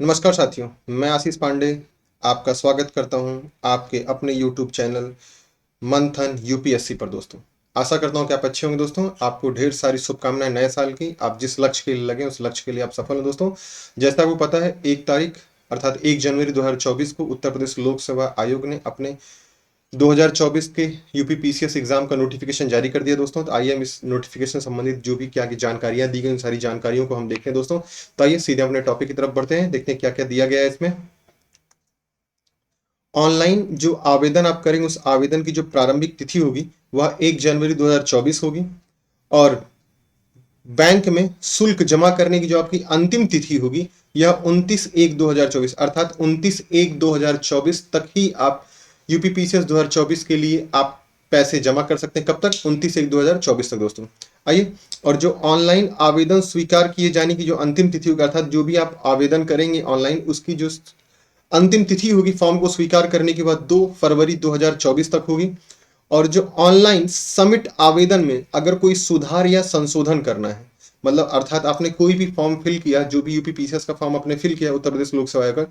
नमस्कार साथियों, मैं आशीष पांडे आपका स्वागत करता हूं आपके अपने YouTube चैनल मंथन यूपीएससी पर। दोस्तों, आशा करता हूं कि आप अच्छे होंगे। दोस्तों, आपको ढेर सारी शुभकामनाएं नए साल की। आप जिस लक्ष्य के लिए लगे उस लक्ष्य के लिए आप सफल हो। दोस्तों, जैसा आपको पता है, 1 तारीख अर्थात 1 जनवरी 2024 को उत्तर प्रदेश लोक सेवा आयोग ने अपने 2024 के यूपी पीसीएस एग्जाम का नोटिफिकेशन जारी कर दिया। दोस्तों, तो आइए हम इस नोटिफिकेशन संबंधित जो भी क्या की जानकारियां दी गई उन सारी जानकारियों को हम देखते हैं। दोस्तों, तो आइए सीधे अपने टॉपिक की तरफ बढ़ते हैं, देखते हैं क्या क्या दिया गया है इसमें। ऑनलाइन जो आवेदन आप करेंगे उस आवेदन की जो प्रारंभिक तिथि होगी वह 1 जनवरी 2024 होगी। और बैंक में शुल्क जमा करने की जो आपकी अंतिम तिथि होगी यह 29/1/2024 अर्थात 29/1/2024 तक ही आप यूपीपीसीएस 2024 के लिए आप पैसे जमा कर सकते हैं। कब तक? 29/1/2024 तक। दोस्तों, आइए, और जो ऑनलाइन आवेदन स्वीकार किए जाने की जो अंतिम तिथि होगी अर्थात जो भी आप आवेदन करेंगे ऑनलाइन उसकी जो अंतिम तिथि होगी फॉर्म को स्वीकार करने के बाद 2 फरवरी 2024 तक होगी। और जो ऑनलाइन सबमिट आवेदन में अगर कोई सुधार या संशोधन करना है, मतलब अर्थात आपने कोई भी फॉर्म फिल किया, जो भी यूपी पीसीएस का फॉर्म आपने फिल किया उत्तर प्रदेश लोक सेवा आयोग का,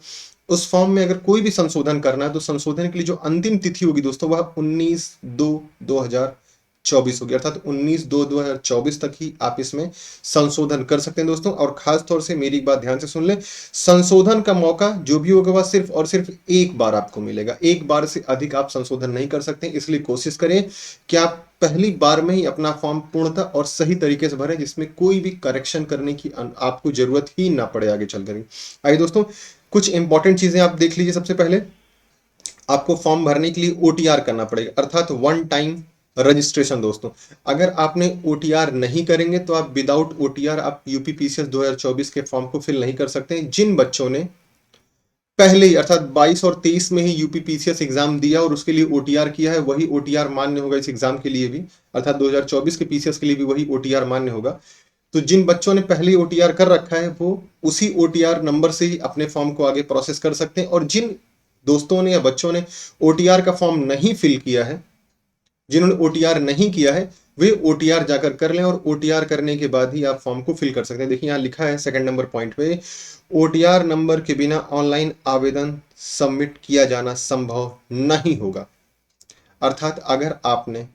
उस फॉर्म में अगर कोई भी संशोधन करना है तो संशोधन के लिए जो अंतिम तिथि होगी दोस्तों वह 19/2/2024 होगी अर्थात 19/2/2024 तक ही आप इसमें संशोधन कर सकते हैं। दोस्तों, और खास तौर से मेरी एक बात ध्यान से सुन लें, संशोधन का मौका जो भी होगा वह सिर्फ और सिर्फ एक बार आपको मिलेगा। एक बार से अधिक आप संशोधन नहीं कर सकते, इसलिए कोशिश करें कि आप पहली बार में ही अपना फॉर्म पूर्णतः और सही तरीके से भरें जिसमें कोई भी करेक्शन करने की आपको जरूरत ही ना पड़े आगे चल कर। आइए दोस्तों, कुछ इंपॉर्टेंट चीजें आप देख लीजिए। सबसे पहले आपको फॉर्म भरने के लिए ओटीआर करना पड़ेगा अर्थात वन टाइम रजिस्ट्रेशन। दोस्तों, अगर आपने ओटीआर नहीं करेंगे तो आप विदाउट ओटीआर आप यूपीपीसीएस 2024 के फॉर्म को फिल नहीं कर सकते। जिन बच्चों ने पहले ही अर्थात 22 और 23 में ही यूपीपीसीएस एग्जाम दिया और उसके लिए ओटीआर किया है वही ओटीआर मान्य होगा इस एग्जाम के लिए भी, अर्थात 2024 के पीसीएस के लिए भी वही ओटीआर मान्य होगा। तो जिन बच्चों ने पहले ओटीआर कर रखा है वो उसी ओटीआर नंबर से ही अपने फॉर्म को आगे प्रोसेस कर सकते हैं। और जिन दोस्तों ने या बच्चों ने ओटीआर का फॉर्म नहीं फिल किया है, जिन्होंने ओटीआर नहीं किया है, वे ओटीआर जाकर कर लें और ओटीआर करने के बाद ही आप फॉर्म को फिल कर सकते हैं। देखिए यहाँ लिखा है सेकंड नंबर पॉइंट पे, ओटीआर नंबर के बिना ऑनलाइन आवेदन सबमिट किया जाना संभव नहीं होगा। अर्थात अगर आपने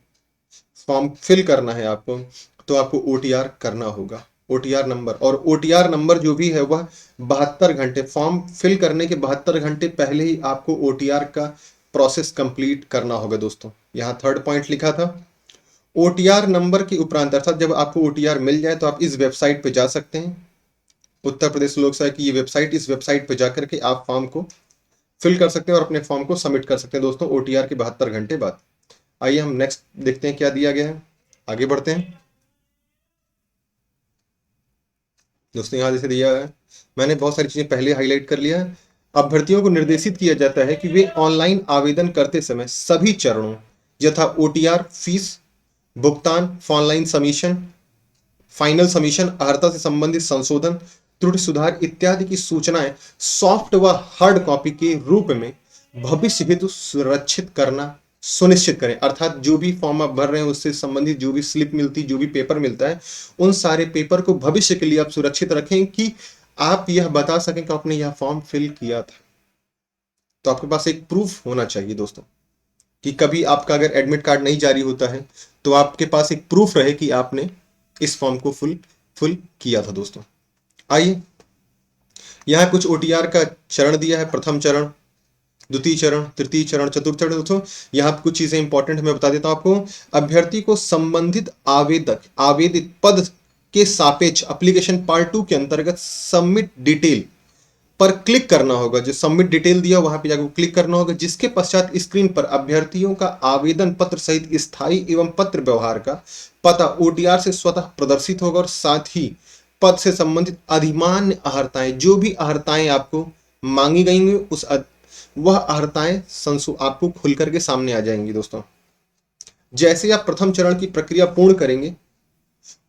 फॉर्म फिल करना है आपको तो आपको ओटीआर करना होगा। ओटीआर नंबर, और ओटीआर नंबर जो भी है वह 72 घंटे फॉर्म फिल करने के 72 घंटे पहले ही आपको ओटीआर का प्रोसेस कंप्लीट करना होगा। दोस्तों, यहाँ थर्ड पॉइंट लिखा था, ओटीआर नंबर के उपरांत अर्थात जब आपको ओटीआर मिल जाए तो आप इस वेबसाइट पे जा सकते हैं, उत्तर प्रदेश लोक सेवा की ये वेबसाइट, इस वेबसाइट पे जाकर के आप फॉर्म को फिल कर सकते हैं और अपने फॉर्म को सबमिट कर सकते हैं। दोस्तों, ओटीआर के 72 घंटे बाद। आइए हम नेक्स्ट देखते हैं क्या दिया गया है, आगे बढ़ते हैं। दोस्तों, यहाँ जैसे दिया है, मैंने बहुत सारी चीजें पहले हाईलाइट कर लिया है। अभ्यर्थियों को निर्देशित किया जाता है कि वे ऑनलाइन आवेदन करते समय सभी चरणों यथा ओटीआर, फीस भुगतान, ऑनलाइन सबमिशन, फाइनल सबमिशन, अर्हता से संबंधित संशोधन, त्रुटि सुधार इत्यादि की सूचनाएं सॉफ्ट व हार्ड कॉपी के रूप में भविष्य हेतु सुरक्षित करना सुनिश्चित करें। अर्थात जो भी फॉर्म आप भर रहे हैं उससे संबंधित जो भी स्लिप मिलती, जो भी पेपर मिलता है, उन सारे पेपर को भविष्य के लिए आप सुरक्षित रखें कि आप यह बता सकें कि आपने यह फॉर्म फिल किया था। तो आपके पास एक प्रूफ होना चाहिए दोस्तों, कि कभी आपका अगर एडमिट कार्ड नहीं जारी होता है तो आपके पास एक प्रूफ रहे कि आपने इस फॉर्म को फुल फुल किया था। दोस्तों, आइए, यहां कुछ ओटीआर का चरण दिया है, प्रथम चरण, द्वितीय चरण, तृतीय चरण, चतुर्थ चरण। दोस्तों, यहाँ कुछ चीजें इंपॉर्टेंट मैं बता देता हूं आपको। अभ्यर्थी को संबंधित आवेदित पद के सापेक्ष एप्लीकेशन पार्ट 2 के अंतर्गत सबमिट डिटेल पर क्लिक करना होगा। जो सबमिट डिटेल दिया वहां पे जाकर क्लिक करना होगा, जिसके पश्चात स्क्रीन पर अभ्यर्थियों का आवेदन पत्र सहित स्थायी एवं पत्र व्यवहार का पता ओटीआर से स्वतः प्रदर्शित होगा। और साथ ही पद से संबंधित अधिमान्य अहर्ताएं, जो भी अहर्ताएं आपको मांगी गई उस वह अहर्ताएं आपको खुल करके सामने आ जाएंगी। दोस्तों, जैसे आप प्रथम चरण की प्रक्रिया पूर्ण करेंगे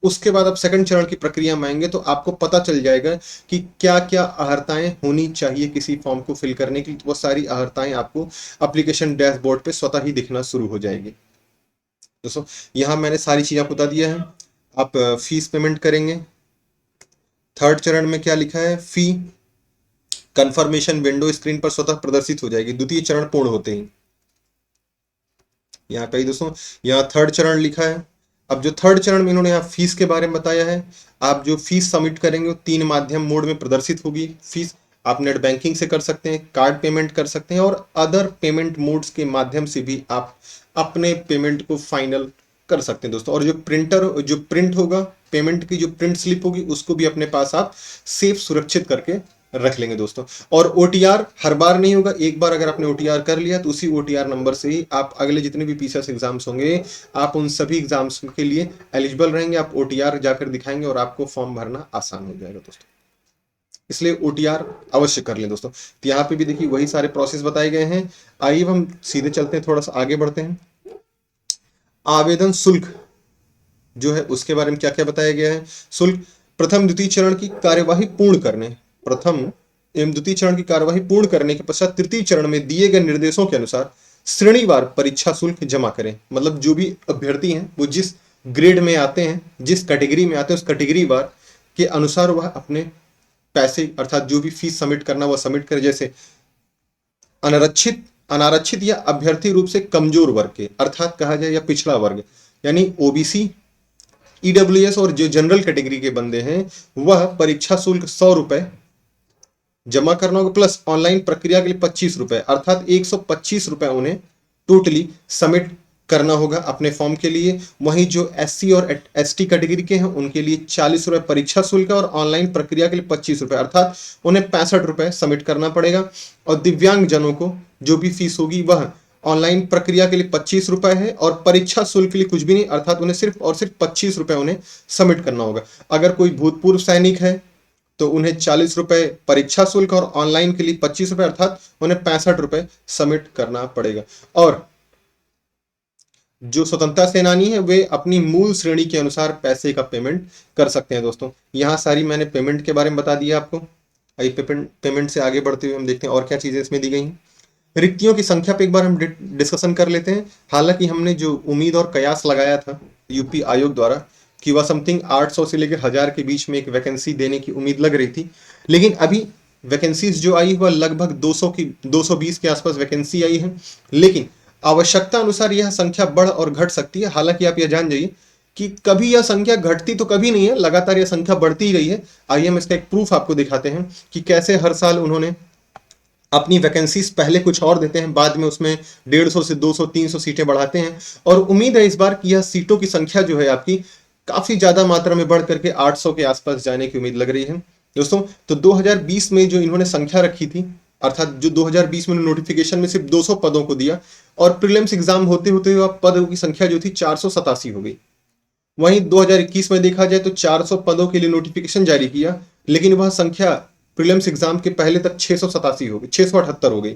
उसके बाद आप सेकंड चरण की प्रक्रिया में आएंगे तो आपको पता चल जाएगा कि क्या क्या अहर्ताएं होनी चाहिए किसी फॉर्म को फिल करने के लिए। तो वो सारी अहर्ताएं आपको एप्लीकेशन डैशबोर्ड पे स्वतः ही दिखना शुरू हो जाएगी। दोस्तों, यहाँ मैंने सारी चीज आपको बता दिया है। आप फीस पेमेंट करेंगे। थर्ड चरण में क्या लिखा है, फी कंफर्मेशन विंडो स्क्रीन पर स्वतः प्रदर्शित हो जाएगी द्वितीय चरण पूर्ण होते ही। यहाँ पे दोस्तों यहाँ थर्ड चरण लिखा है। अब जो थर्ड चरण में इन्होंने यहाँ फीस के बारे में बताया है। आप जो फीस सबमिट करेंगे वो 3 माध्यम मोड में प्रदर्शित होगी। फीस आप नेट बैंकिंग से कर सकते हैं, कार्ड पेमेंट कर सकते हैं और अदर पेमेंट मोड्स के माध्यम से भी आप अपने पेमेंट को फाइनल कर सकते हैं दोस्तों। और जो प्रिंट होगा, पेमेंट की जो प्रिंट स्लिप होगी उसको भी अपने पास आप सेफ सुरक्षित करके रख लेंगे दोस्तों। और ओटीआर हर बार नहीं होगा, एक बार अगर आपने ओटीआर कर लिया तो उसी ओटीआर नंबर से ही आप अगले जितने भी पीसीएस एग्जाम्स होंगे आप उन सभी एग्जाम्स के लिए एलिजिबल रहेंगे। आप ओटीआर जाकर दिखाएंगे और आपको फॉर्म भरना आसान हो जाएगा दोस्तों, इसलिए ओटीआर अवश्य कर लें दोस्तों। तो यहाँ पे भी देखिए वही सारे प्रोसेस बताए गए हैं। आइए हम सीधे चलते हैं, थोड़ा सा आगे बढ़ते हैं। आवेदन शुल्क जो है उसके बारे में क्या क्या बताया गया है। शुल्क प्रथम द्वितीय चरण की कार्यवाही पूर्ण करने प्रथम एवं द्वितीय चरण की कार्यवाही पूर्ण करने के पश्चात तृतीय चरण में दिए गए निर्देशों के अनुसार श्रेणीवार परीक्षा शुल्क जमा करें। मतलब जो भी अभ्यर्थी हैं वो जिस ग्रेड में आते हैं, जिस कैटेगरी में आते हैं, उस कैटेगरी वार के अनुसार वह अपने पैसे अर्थात जो भी फीस सबमिट करना वह सबमिट करे। जैसे अनारक्षित या अभ्यर्थी रूप से कमजोर वर्ग के अर्थात कहा जाए या पिछड़ा वर्ग यानी ओबीसी, ईडब्ल्यूएस और जो जनरल कैटेगरी के बंदे हैं वह परीक्षा शुल्क 100 रुपए जमा करना होगा प्लस ऑनलाइन प्रक्रिया के लिए 25 रुपए अर्थात 125 रुपए उन्हें टोटली सबमिट करना होगा अपने फॉर्म के लिए। वहीं जो एससी और एसटी कैटेगरी के हैं उनके लिए 40 रुपए परीक्षा शुल्क और ऑनलाइन प्रक्रिया के लिए 25 रुपए अर्थात उन्हें 65 रुपए सबमिट करना पड़ेगा। और दिव्यांग जनों को जो भी फीस होगी वह ऑनलाइन प्रक्रिया के लिए 25 रुपए है और परीक्षा शुल्क के लिए कुछ भी नहीं अर्थात उन्हें सिर्फ और सिर्फ 25 रुपए उन्हें सबमिट करना होगा। अगर कोई भूतपूर्व सैनिक है तो उन्हें 40 रुपए परीक्षा शुल्क और ऑनलाइन के लिए 25 रुपए अर्थात उन्हें 65 रुपए सबमिट करना पड़ेगा। और जो स्वतंत्रता सेनानी है वे अपनी मूल श्रेणी के अनुसार पैसे का पेमेंट कर सकते हैं दोस्तों। यहाँ सारी मैंने पेमेंट के बारे में बता दिया आपको। आइए पेमेंट से आगे बढ़ते हुए हम देखते हैं और क्या चीजें इसमें दी गई हैं। रिक्तियों की संख्या पे एक बार हम डिस्कशन कर लेते हैं। हालांकि हमने जो उम्मीद और कयास लगाया था यूपी आयोग द्वारा कि वह समथिंग 800 से लेकर 1000 के बीच में एक वैकेंसी देने की उम्मीद लग रही थी, लेकिन अभी वैकेंसीज जो आई वह लगभग 220 के आसपास वैकेंसी आई है। लेकिन आवश्यकता अनुसार यह संख्या बढ़ और घट सकती है। हालांकि आप यह जान जाइए कि कभी यह संख्या घटती तो कभी नहीं है, लगातार यह संख्या बढ़ती ही रही है। आइए हम इसका एक प्रूफ आपको दिखाते हैं कि कैसे हर साल उन्होंने अपनी वैकेंसीज पहले कुछ और देते हैं, बाद में उसमें 150 से 200 300 सीटें बढ़ाते हैं। और उम्मीद है इस बार कि यह सीटों की संख्या जो है आपकी काफी ज्यादा मात्रा में बढ़ करके 800 के आसपास जाने की उम्मीद लग रही है दोस्तों। तो 2020 में जो इन्होंने संख्या रखी थी अर्थात जो 2020 में नोटिफिकेशन में सिर्फ 200 पदों को दिया और प्रीलिम्स एग्जाम होते होते पदों की संख्या जो थी 487 हो गई। वहीं 2021 में देखा जाए तो 400 पदों के लिए नोटिफिकेशन जारी किया, लेकिन वह संख्या प्रीलिम्स एग्जाम के पहले तक 687 हो गई, 678 हो गई।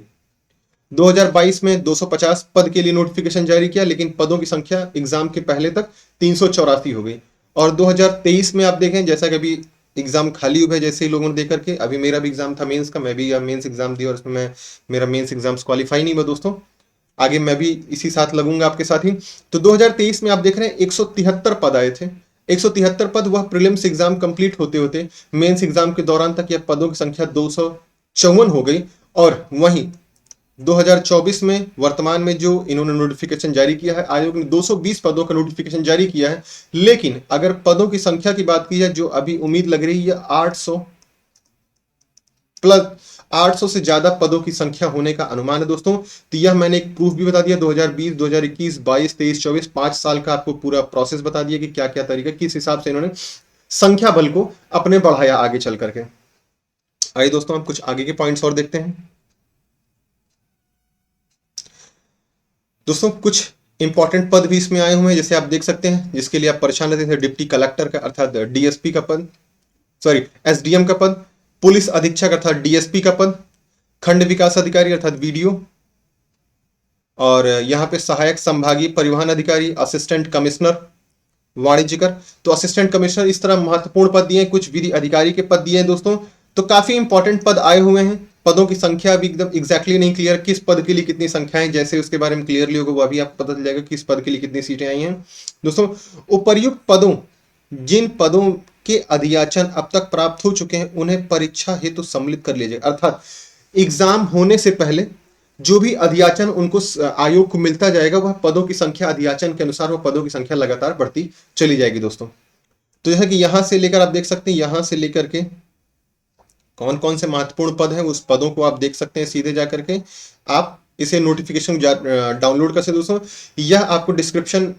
2022 में 250 पद के लिए नोटिफिकेशन जारी किया, लेकिन पदों की संख्या एग्जाम के पहले तक 384 हो गई। और 2023 में आप देखें जैसा कि अभी एग्जाम खाली हुआ है जैसे ही लोगों ने देकर के, अभी मेरा भी एग्जाम था मेंस का, मैं भी मेंस एग्जाम दिया और उसमें मेरा मेंस एग्जाम्स क्वालिफाई नहीं हुआ दोस्तों। आगे मैं भी इसी साथ लगूंगा आपके साथ ही। तो 2023 में आप देख रहे हैं 173 पद आए थे। 173 पद वह प्रीलिम्स एग्जाम कंप्लीट होते होते मेंस एग्जाम के दौरान तक यह पदों की संख्या 254 हो गई। और वहीं 2024 में वर्तमान में जो इन्होंने नोटिफिकेशन जारी किया है, आयोग ने 220 पदों का नोटिफिकेशन जारी किया है। लेकिन अगर पदों की संख्या की बात की जाए जो अभी उम्मीद लग रही है 800 से ज्यादा पदों की संख्या होने का अनुमान है दोस्तों। तो यह मैंने एक प्रूफ भी बता दिया 2020, 2021, 22, 23, 24 5 साल का आपको पूरा प्रोसेस बता दिया कि क्या क्या तरीका किस हिसाब से इन्होंने संख्या बल को अपने बढ़ाया आगे चल करके। आइए दोस्तों हम कुछ आगे के पॉइंट्स और देखते हैं दोस्तों। कुछ इंपॉर्टेंट पद भी इसमें आए हुए हैं जैसे आप देख सकते हैं, जिसके लिए आप परेशान रहते थे। डिप्टी कलेक्टर का अर्थात डीएसपी का पद, सॉरी एसडीएम का पद, पुलिस अधीक्षक अर्थात डीएसपी का पद, खंड विकास अधिकारी अर्थात वीडीओ, और यहां पे सहायक संभागीय परिवहन अधिकारी, असिस्टेंट कमिश्नर वाणिज्यकर। तो असिस्टेंट कमिश्नर इस तरह महत्वपूर्ण पद दिए हैं, कुछ विधि अधिकारी के पद दिए हैं दोस्तों। तो काफी इंपॉर्टेंट पद आए हुए हैं। पदों की संख्या अभी एकदम एग्जैक्टली नहीं क्लियर, किस पद के लिए कितनी संख्याएं, जैसे उसके बारे में क्लियरली होगा वो अभी आपको पता चल जाएगा किस पद के लिए कितनी सीटें आई हैं दोस्तों। उपर्युक्त पदों, जिन पदों के अध्याचन अब तक प्राप्त हो चुके हैं उन्हें परीक्षा हेतु सम्मिलित कर लिया जाएगा। अर्थात एग्जाम होने से पहले जो भी अध्याचन उनको आयोग को मिलता जाएगा वह पदों की संख्या अध्याचन के अनुसार वह पदों की संख्या लगातार बढ़ती चली जाएगी दोस्तों। तो जैसा कि यहां से लेकर आप देख सकते हैं, यहां से लेकर के कौन कौन से महत्वपूर्ण पद हैं उस पदों को आप देख सकते हैं। सीधे जाकर के आप इसे नोटिफिकेशन डाउनलोड कर सकते दोस्तों। यह आपको डिस्क्रिप्शन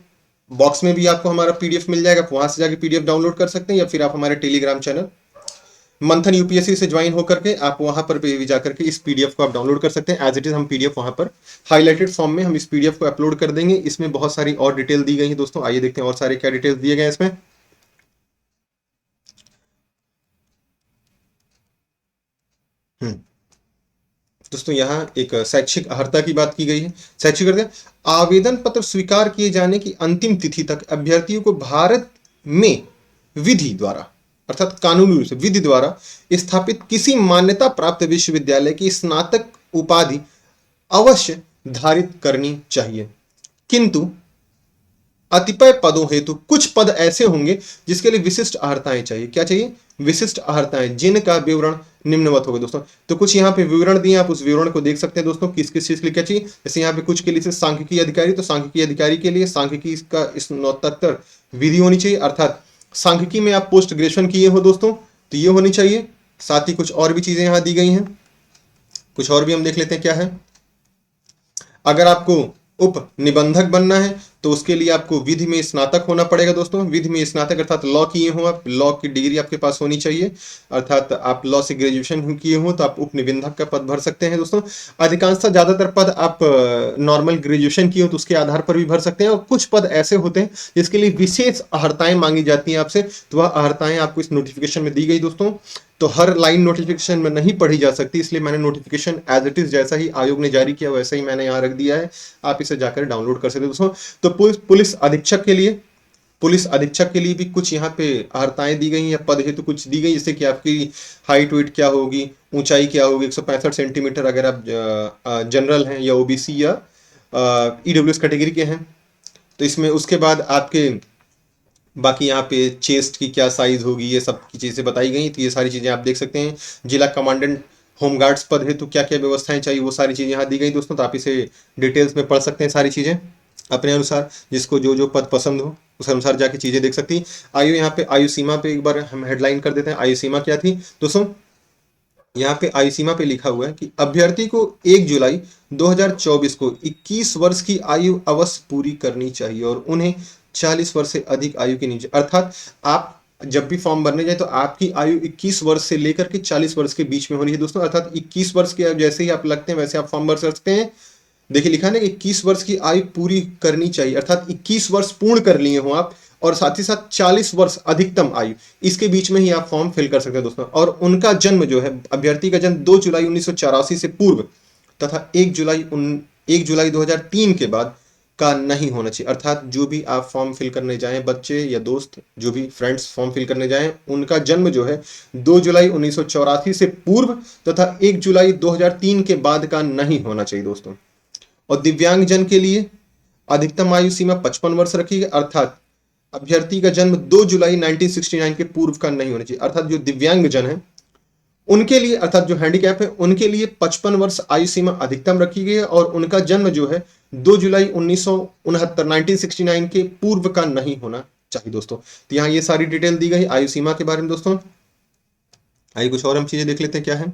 बॉक्स में भी आपको हमारा पीडीएफ मिल जाएगा, वहां से जाके पीडीएफ डाउनलोड कर सकते हैं, या फिर आप हमारे टेलीग्राम चैनल मंथन यूपीएससी से ज्वाइन होकर के आप वहां पर भी जाकर के इस पीडीएफ को आप डाउनलोड कर सकते हैं। एज इट इज हम पीडीएफ वहां पर हाईलाइटेड फॉर्म में हम इस पीडीएफ को अपलोड कर देंगे। इसमें बहुत सारी और डिटेल दी गई है दोस्तों। आइए देखते हैं और सारे क्या डिटेल्स दिए गए हैं इसमें। दोस्तों यहाँ एक शैक्षिक अर्हता की बात की गई है। शैक्षिक अर्हता, आवेदन पत्र स्वीकार किए जाने की अंतिम तिथि तक अभ्यर्थियों को भारत में विधि द्वारा अर्थात कानूनी रूप से विधि द्वारा स्थापित किसी मान्यता प्राप्त विश्वविद्यालय की स्नातक उपाधि अवश्य धारित करनी चाहिए, किंतु अतिपय पदों हेतु कुछ पद ऐसे होंगे जिसके लिए विशिष्ट अर्हताएं चाहिए। क्या चाहिए? विशिष्ट अर्हताएं, जिनका विवरण निम्नवत होगा दोस्तों। तो कुछ यहाँ पे विवरण दिए, आप उस विवरण को देख सकते हैं दोस्तों, किस किस चीज के लिए क्या चाहिए। जैसे यहाँ पे कुछ के लिए सांख्यिकी अधिकारी, तो सांख्यिकी अधिकारी के लिए सांख्यिकी का स्नातकोत्तर विधि होनी चाहिए, अर्थात सांख्यिकी में आप पोस्ट ग्रेजुएशन किए हो दोस्तों तो ये होनी चाहिए। साथ ही कुछ और भी चीजें यहाँ दी गई हैं, कुछ और भी हम देख लेते हैं क्या है। अगर आपको उप निबंधक बनना है तो उसके लिए आपको विधि में स्नातक होना पड़ेगा दोस्तों। विधि में स्नातक अर्थात लॉ किए हो आप, लॉ की डिग्री आपके पास होनी चाहिए, अर्थात आप लॉ से ग्रेजुएशन किए हो तो आप उप निबंधक का पद भर सकते हैं दोस्तों। अधिकांशतः ज्यादातर पद आप नॉर्मल ग्रेजुएशन किए हो तो उसके आधार पर भी भर सकते हैं, और कुछ पद ऐसे होते हैं जिसके लिए विशेष अर्हताएं मांगी जाती हैं आपसे, तो वह अर्हताएं आपको इस नोटिफिकेशन में दी गई दोस्तों। तो हर लाइन नोटिफिकेशन में नहीं पढ़ी जा सकती, इसलिए मैंने नोटिफिकेशन एज इट इज जैसा ही आयोग ने जारी किया वैसा ही मैंने यहाँ रख दिया है, आप इसे जाकर डाउनलोड कर सकते हो दोस्तों। तो पुलिस अधीक्षक के लिए भी कुछ यहाँ पे अर्हताएं दी गई हैं या पद हेतु कुछ दी गई, जैसे कि आपकी हाइट वेट क्या होगी, ऊंचाई क्या होगी, 165 सेंटीमीटर अगर आप जनरल हैं या ओबीसी या ईडब्ल्यूएस कैटेगरी के हैं तो इसमें। उसके बाद आपके बाकी यहाँ पे चेस्ट की क्या साइज होगी, ये सब की चीज़ें बताई गई, तो ये सारी चीज़ें आप देख सकते हैं। जिला कमांडेंट होमगार्ड्स पद है तो क्या क्या व्यवस्थाएं चाहिए वो सारी चीज़ें यहाँ दी गई दोस्तों, तो आप इसे डिटेल्स में पढ़ सकते हैं सारी चीज़ें अपने अनुसार, जिसको जो जो पद पसंद हो उस अनुसार जाके चीज़ें देख सकती हैं। आयु यहाँ पे आयु सीमा पे एक बार हम हेडलाइन कर देते हैं। आयु सीमा क्या थी दोस्तों? यहाँ पे आयु सीमा पे लिखा हुआ है कि अभ्यर्थी को 1 जुलाई 2024 को 21 वर्ष की आयु अवश्य पूरी करनी चाहिए और उन्हें 40 वर्ष से अधिक आयु के नीचे, अर्थात आप जब भी फॉर्म भरने जाए तो आपकी आयु 21 वर्ष से लेकर के 40 वर्ष के बीच में होनी है दोस्तों, अर्थात 21 वर्ष के जैसे ही आप लगते हैं वैसे आप फॉर्म भर सकते हैं। देखिए लिखा है ना कि 21 वर्ष की आयु पूरी करनी चाहिए, अर्थात 21 वर्ष पूर्ण कर लिए हो आप, और साथ ही साथ 40 वर्ष अधिकतम आयु, इसके बीच में ही आप फॉर्म फिल कर सकते हैं दोस्तों। और उनका जन्म जो है, अभ्यर्थी का जन्म 2 जुलाई 1984 से पूर्व तथा 1 जुलाई 2003 के बाद का नहीं होना चाहिए, अर्थात जो भी आप फॉर्म फिल करने जाएं, बच्चे या दोस्त जो भी फ्रेंड्स फॉर्म फिल करने जाएं, उनका जन्म जो है 2 जुलाई 1984 से पूर्व तथा 1 जुलाई 2003 के बाद का नहीं होना चाहिए दोस्तों। और दिव्यांगजन के लिए अधिकतम आयु सीमा 55 वर्ष रखी गई, अर्थात अभ्यर्थी का जन्म 2 जुलाई 1969 के पूर्व का नहीं होना चाहिए, अर्थात जो दिव्यांगजन है उनके लिए, अर्थात जो हैंडीकैप है उनके लिए 55 वर्ष आयु सीमा अधिकतम रखी गई है, और उनका जन्म जो है 2 जुलाई 1969 के पूर्व का नहीं होना चाहिए दोस्तों। तो यहाँ ये सारी डिटेल दी गई आयु सीमा के बारे में दोस्तों। आइए कुछ और हम चीजें देख लेते हैं क्या है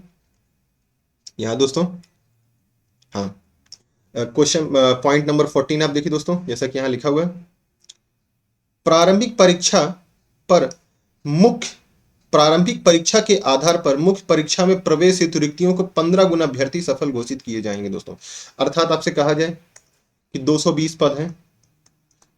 यहाँ दोस्तों। हाँ, क्वेश्चन पॉइंट नंबर 14 आप देखिए दोस्तों, जैसा कि यहाँ लिखा हुआ है, प्रारंभिक परीक्षा के आधार पर मुख्य परीक्षा में प्रवेश हेतु रिक्तियों को 15 गुना अभ्यर्थी सफल घोषित किए जाएंगे दोस्तों। अर्थात आपसे कहा जाए कि 220 पद हैं,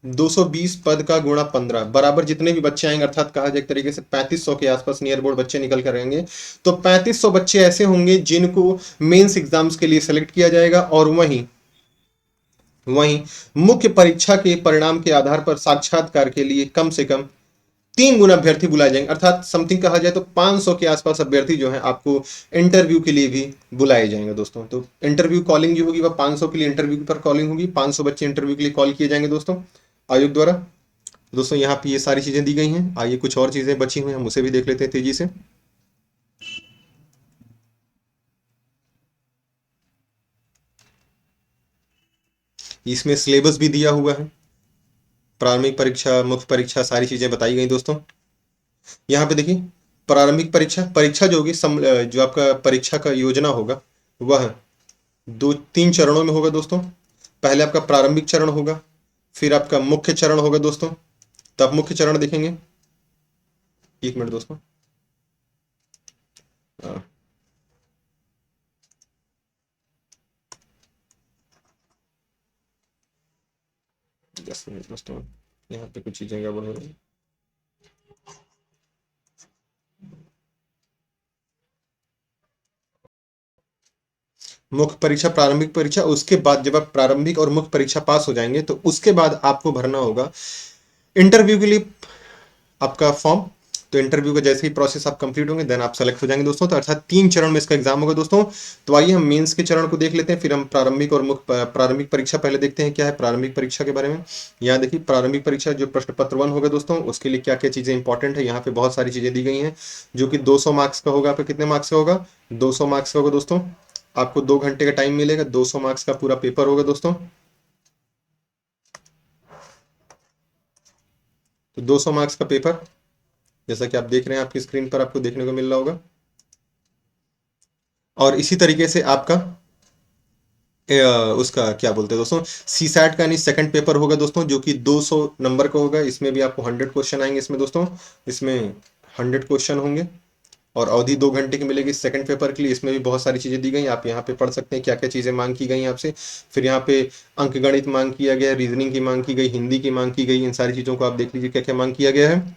220 पद का गुणा 15 बराबर जितने भी बच्चे आएंगे, अर्थात कहा जाए एक तरीके से 3500 के आसपास नियर बोर्ड बच्चे निकल कर रहेंगे। तो 3500 बच्चे ऐसे होंगे जिनको मेंस एग्जाम्स के लिए सेलेक्ट किया जाएगा, और वहीं मुख्य परीक्षा के परिणाम के आधार पर साक्षात्कार के लिए कम से कम 3 गुना अभ्यर्थी बुलाए जाएंगे, अर्थात समथिंग कहा जाए तो 500 के आसपास अभ्यर्थी जो है आपको इंटरव्यू के लिए भी बुलाए जाएंगे दोस्तों। तो इंटरव्यू कॉलिंग जो होगी वह 500 के लिए इंटरव्यू पर कॉलिंग होगी, 500 बच्चे इंटरव्यू के लिए कॉल किए जाएंगे दोस्तों आयोग द्वारा। दोस्तों यहाँ पे ये सारी चीजें दी गई हैं। आइए कुछ और चीजें बची हुई हैं, हम उसे भी देख लेते हैं तेजी से। इसमें सिलेबस भी दिया हुआ है, प्रारंभिक परीक्षा, मुख्य परीक्षा, सारी चीजें बताई गई दोस्तों। यहाँ पे देखिए, प्रारंभिक परीक्षा, परीक्षा जो होगी जो आपका परीक्षा का योजना होगा वह दो तीन चरणों में होगा दोस्तों। पहले आपका प्रारंभिक चरण होगा, फिर आपका मुख्य चरण होगा दोस्तों। तब मुख्य चरण देखेंगे। एक मिनट दोस्तों। हाँ, 10 मिनट दोस्तों, यहाँ पे कुछ चीजें गड़बड़ हो रही हैं। मुख्य परीक्षा, प्रारंभिक परीक्षा, उसके बाद जब आप प्रारंभिक और मुख्य परीक्षा पास हो जाएंगे तो उसके बाद आपको भरना होगा इंटरव्यू के लिए आपका फॉर्म। तो इंटरव्यू का जैसे ही प्रोसेस आप कंप्लीट होंगे देन आप सेलेक्ट हो जाएंगे दोस्तों। तो अर्थात 3 चरण में इसका एग्जाम होगा दोस्तों। तो आइए हम मेंस के चरण को देख लेते हैं, फिर हम प्रारंभिक और मुख्य, प्रारंभिक परीक्षा पहले देखते हैं क्या है प्रारंभिक परीक्षा के बारे में। यहाँ देखिए, प्रारंभिक परीक्षा जो प्रश्न पत्र 1 होगा दोस्तों, उसके लिए क्या क्या चीजें इंपॉर्टेंट है, यहाँ पे बहुत सारी चीजें दी गई हैं। जो कि 200 मार्क्स का होगा। आपका कितने मार्क्स का होगा? 200 मार्क्स का होगा दोस्तों। आपको 2 घंटे का टाइम मिलेगा, 200 मार्क्स का पूरा पेपर होगा दोस्तों। तो 200 मार्क्स का पेपर, जैसा कि आप देख रहे हैं आपकी स्क्रीन पर आपको देखने को मिल रहा होगा। और इसी तरीके से आपका उसका क्या बोलते हैं दोस्तों, सी सैट का नहीं सेकंड पेपर होगा दोस्तों, जो कि 200 नंबर का होगा। इसमें भी आपको 100 क्वेश्चन आएंगे इसमें दोस्तों। इसमें 100 क्वेश्चन होंगे और अवधि 2 घंटे की मिलेगी सेकंड पेपर के लिए। इसमें भी बहुत सारी चीज़ें दी गई, आप यहाँ पे पढ़ सकते हैं क्या क्या चीज़ें मांग की गई आपसे। फिर यहाँ पे अंक गणित मांग किया गया है, रीजनिंग की मांग की गई, हिंदी की मांग की गई। इन सारी चीज़ों को आप देख लीजिए क्या क्या मांग किया गया है।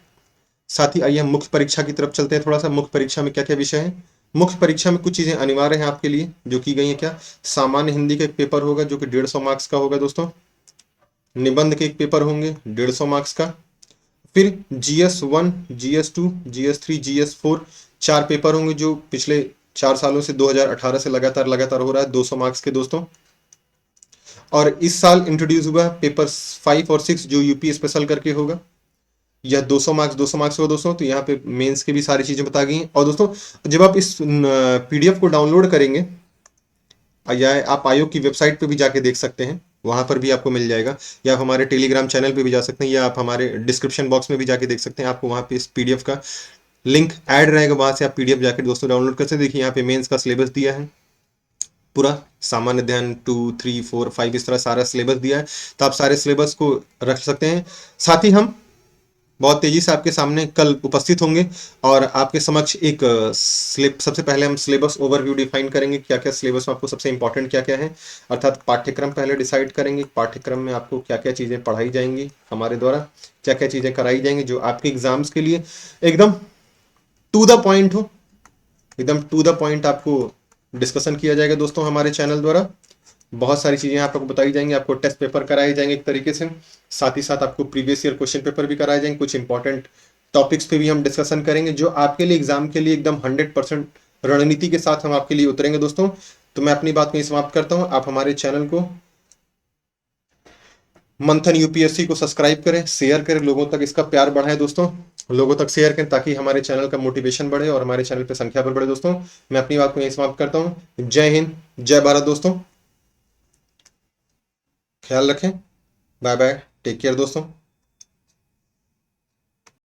साथ ही आइए हम मुख्य परीक्षा की तरफ चलते हैं थोड़ा सा। मुख्य परीक्षा में क्या क्या विषय है? मुख्य परीक्षा में कुछ चीजें अनिवार्य हैं आपके लिए जो की गई है। क्या? सामान्य हिंदी का एक पेपर होगा जो कि 150 मार्क्स का होगा दोस्तों। निबंध के एक पेपर होंगे 150 मार्क्स का। फिर GS1, GS2, GS3, GS4 4 paper होंगे जो पिछले 4 सालों से 2018 से लगातार लगातार हो रहा है, 200 मार्क्स के दोस्तों। और इस साल इंट्रोड्यूस हुआ है पेपर 5 और 6 जो यूपी स्पेशल करके होगा। यह 200 मार्क्स, 200 मार्क्स होगा दोस्तों। तो यहाँ पे मेंस की भी सारी चीजें बता गई हैं। और दोस्तों जब आप इस PDF को डाउनलोड करेंगे, या आप आयोग की वेबसाइट पे भी जाके देख सकते हैं, वहां पर भी आपको मिल जाएगा। या आप हमारे टेलीग्राम चैनल पे भी जा सकते हैं, या आप हमारे डिस्क्रिप्शन बॉक्स में भी जाके देख सकते हैं। आपको वहां पे इस PDF का लिंक ऐड रहेगा, वहां से आप PDF जाकर दोस्तों डाउनलोड कर सकते हैं। देखिए यहाँ पे मेंस का सिलेबस दिया है पूरा, सामान्य अध्ययन 2, 3, 4, 5 इस तरह सारा सिलेबस दिया है। तो आप सारे सिलेबस को रख सकते हैं। साथ ही हम बहुत तेजी से आपके सामने कल उपस्थित होंगे और आपके समक्ष एक सबसे पहले हम सिलेबस ओवरव्यू डिफाइन करेंगे, क्या क्या सिलेबस में आपको सबसे इंपॉर्टेंट क्या क्या है। अर्थात पाठ्यक्रम पहले डिसाइड करेंगे, पाठ्यक्रम में आपको क्या क्या चीज़ें पढ़ाई जाएंगी हमारे द्वारा, क्या क्या चीज़ें कराई जाएंगी जो आपके एग्जाम्स के लिए एकदम टू द पॉइंट हो, एकदम टू द पॉइंट आपको डिस्कशन किया जाएगा दोस्तों हमारे चैनल द्वारा। बहुत सारी चीज़ें आपको बताई जाएंगी, आपको टेस्ट पेपर कराए जाएंगे एक तरीके से। साथ ही साथ आपको प्रीवियस ईयर क्वेश्चन पेपर भी कराए जाएंगे। कुछ इंपॉर्टेंट टॉपिक्स पे भी हम डिस्कशन करेंगे जो आपके लिए एग्जाम के लिए एकदम 100% रणनीति के साथ हम आपके लिए उतरेंगे दोस्तों। तो मैं अपनी बात में समाप्त करता हूँ। आप हमारे चैनल को मंथन UPSC को सब्सक्राइब करें, शेयर करें, लोगों तक इसका प्यार बढ़ाएं दोस्तों, लोगों तक शेयर करें ताकि हमारे चैनल का मोटिवेशन बढ़े और हमारे चैनल पर संख्या पर बढ़े दोस्तों। मैं अपनी बात को यहीं समाप्त करता हूँ। जय हिंद, जय भारत दोस्तों। ख्याल रखें। बाय बाय, टेक केयर दोस्तों।